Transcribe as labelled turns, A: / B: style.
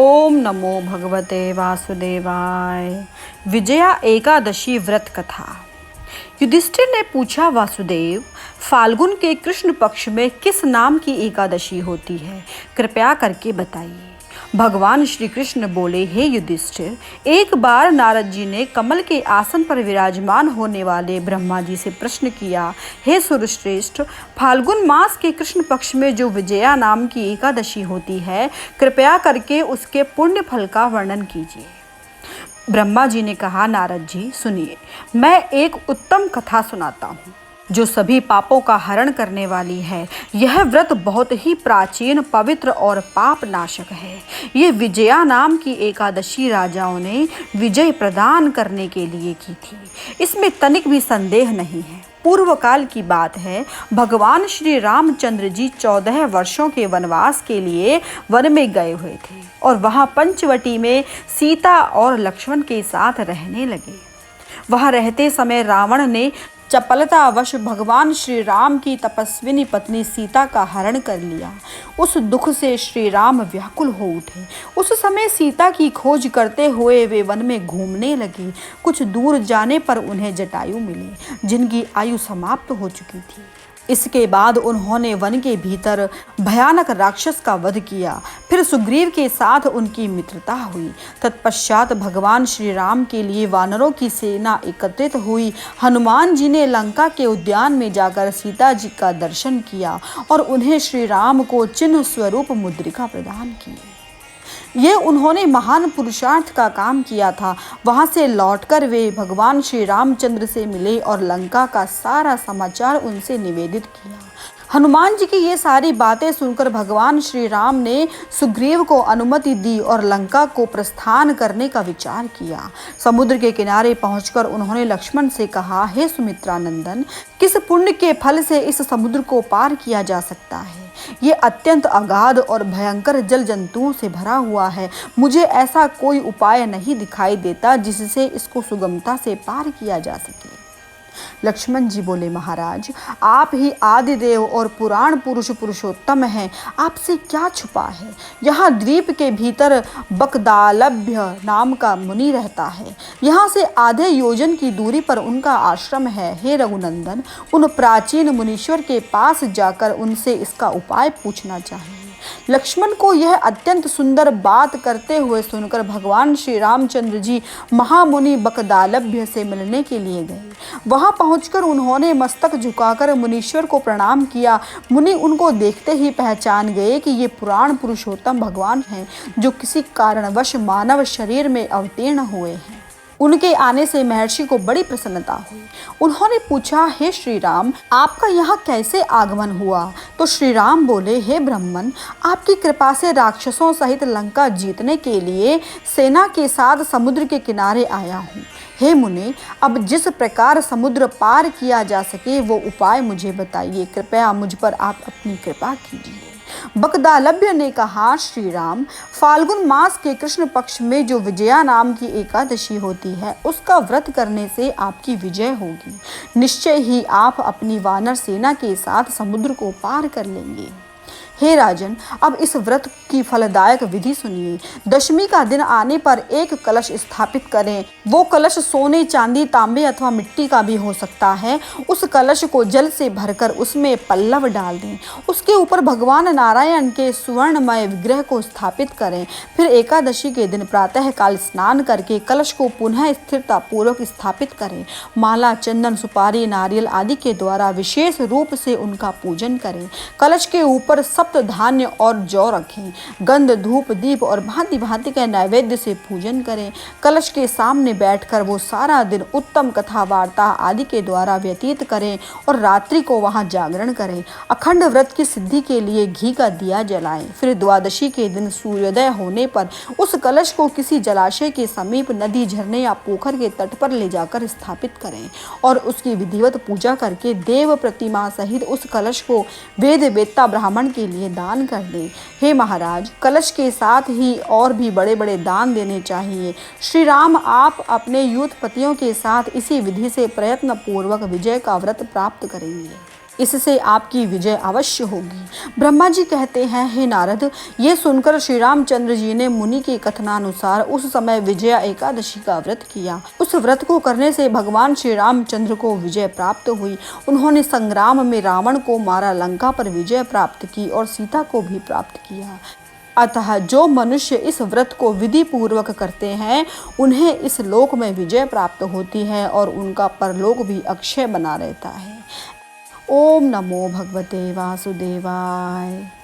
A: ओम नमो भगवते वासुदेवाय। विजया एकादशी व्रत कथा। युधिष्ठिर ने पूछा, वासुदेव, फाल्गुन के कृष्ण पक्ष में किस नाम की एकादशी होती है? कृपया करके बताइए। भगवान श्री कृष्ण बोले, हे युधिष्ठिर, एक बार नारद जी ने कमल के आसन पर विराजमान होने वाले ब्रह्मा जी से प्रश्न किया, हे सुरश्रेष्ठ, फाल्गुन मास के कृष्ण पक्ष में जो विजया नाम की एकादशी होती है, कृपया करके उसके पुण्य फल का वर्णन कीजिए। ब्रह्मा जी ने कहा, नारद जी सुनिए, मैं एक उत्तम कथा सुनाता हूँ जो सभी पापों का हरण करने वाली है। यह व्रत बहुत ही प्राचीन, पवित्र और पाप नाशक है। ये विजया नाम की एकादशी राजाओं ने विजय प्रदान करने के लिए की थी। इसमें तनिक भी संदेह नहीं है। पूर्व काल की बात है। भगवान श्री रामचंद्र जी 14 वर्षों के वनवास के लिए वन में गए हुए थे और वहां पंचवटी में सीता और लक्ष्मण के साथ रहने लगे। वहां रहते समय रावण ने चपलतावश भगवान श्री राम की तपस्विनी पत्नी सीता का हरण कर लिया। उस दुख से श्री राम व्याकुल हो उठे। उस समय सीता की खोज करते हुए वे वन में घूमने लगे। कुछ दूर जाने पर उन्हें जटायु मिले, जिनकी आयु समाप्त हो चुकी थी। इसके बाद उन्होंने वन के भीतर भयानक राक्षस का वध किया। फिर सुग्रीव के साथ उनकी मित्रता हुई। तत्पश्चात भगवान श्री राम के लिए वानरों की सेना एकत्रित हुई। हनुमान जी ने लंका के उद्यान में जाकर सीता जी का दर्शन किया और उन्हें श्री राम को चिन्ह स्वरूप मुद्रिका प्रदान की। ये उन्होंने महान पुरुषार्थ का काम किया था। वहां से लौटकर वे भगवान श्री रामचंद्र से मिले और लंका का सारा समाचार उनसे निवेदित किया। हनुमान जी की ये सारी बातें सुनकर भगवान श्री राम ने सुग्रीव को अनुमति दी और लंका को प्रस्थान करने का विचार किया। समुद्र के किनारे पहुंचकर उन्होंने लक्ष्मण से कहा, हे सुमित्रा नंदन, किस पुण्य के फल से इस समुद्र को पार किया जा सकता है? ये अत्यंत अगाध और भयंकर जल जंतुओं से भरा हुआ है। मुझे ऐसा कोई उपाय नहीं दिखाई देता जिससे इसको सुगमता से पार किया जा सके। लक्ष्मण जी बोले, महाराज, आप ही आदिदेव और पुराण पुरुष पुरुषोत्तम हैं। आपसे क्या छुपा है? यहाँ द्वीप के भीतर बकदालभ्य नाम का मुनि रहता है। यहाँ से आधे योजन की दूरी पर उनका आश्रम है। हे रघुनंदन, उन प्राचीन मुनीश्वर के पास जाकर उनसे इसका उपाय पूछना चाहिए। लक्ष्मण को यह अत्यंत सुंदर बात करते हुए सुनकर भगवान श्री रामचंद्र जी महामुनि बकदालभ्य से मिलने के लिए गए। वहां पहुंचकर उन्होंने मस्तक झुकाकर मुनीश्वर को प्रणाम किया। मुनि उनको देखते ही पहचान गए कि ये पुराण पुरुषोत्तम भगवान हैं, जो किसी कारणवश मानव शरीर में अवतीर्ण हुए हैं। उनके आने से महर्षि को बड़ी प्रसन्नता हुई। उन्होंने पूछा, हे श्री राम, आपका यहाँ कैसे आगमन हुआ? तो श्री राम बोले, हे ब्राह्मण, आपकी कृपा से राक्षसों सहित लंका जीतने के लिए सेना के साथ समुद्र के किनारे आया हूँ। हे मुनि, अब जिस प्रकार समुद्र पार किया जा सके वो उपाय मुझे बताइए। कृपया मुझ पर आप अपनी कृपा कीजिए। बकदालभ्य ने कहा, श्री राम, फाल्गुन मास के कृष्ण पक्ष में जो विजया नाम की एकादशी होती है, उसका व्रत करने से आपकी विजय होगी। निश्चय ही आप अपनी वानर सेना के साथ समुद्र को पार कर लेंगे। हे राजन, अब इस व्रत की फलदायक विधि सुनिए। दशमी का दिन आने पर एक कलश स्थापित करें। वो कलश सोने, चांदी, तांबे अथवा मिट्टी का भी हो सकता है। उस कलश को जल से भरकर उसमें पल्लव डाल दें। उसके ऊपर भगवान नारायण के सुवर्णमय विग्रह को स्थापित करें। फिर एकादशी के दिन प्रातः काल स्नान करके कलश को पुनः स्थिरता पूर्वक स्थापित करें। माला, चंदन, सुपारी, नारियल आदि के द्वारा विशेष रूप से उनका पूजन करें। कलश के ऊपर सब धान्य और जौ रखें। गंध, धूप, दीप और भांति भांति के नैवेद्य से पूजन करें। कलश के सामने बैठकर वो सारा दिन उत्तम कथा वार्ता आदि के द्वारा व्यतीत करें और रात्रि को वहां जागरण करें। अखंड व्रत की सिद्धि के लिए घी का दिया जलाएं। फिर द्वादशी के दिन सूर्योदय होने पर उस कलश को किसी जलाशय के समीप, नदी, झरने या पोखर के तट पर ले जाकर स्थापित करें और उसकी विधिवत पूजा करके देव प्रतिमा सहित उस कलश को वेद वेत्ता ब्राह्मण के लिए दान कर दें। हे महाराज, कलश के साथ ही और भी बड़े बड़े दान देने चाहिए। श्री राम, आप अपने यूथपतियों के साथ इसी विधि से प्रयत्न पूर्वक विजय का व्रत प्राप्त करेंगे। इससे आपकी विजय अवश्य होगी। ब्रह्मा जी कहते हैं, हे नारद, ये सुनकर श्री रामचंद्र जी ने मुनि के कथनानुसार उस समय विजया एकादशी का व्रत किया। उस व्रत को करने से भगवान श्री रामचंद्र को विजय प्राप्त हुई। उन्होंने संग्राम में रावण को मारा, लंका पर विजय प्राप्त की और सीता को भी प्राप्त किया। अतः जो मनुष्य इस व्रत को विधि पूर्वक करते हैं उन्हें इस लोक में विजय प्राप्त होती है और उनका परलोक भी अक्षय बना रहता है। ओम नमो भगवते वासुदेवाय।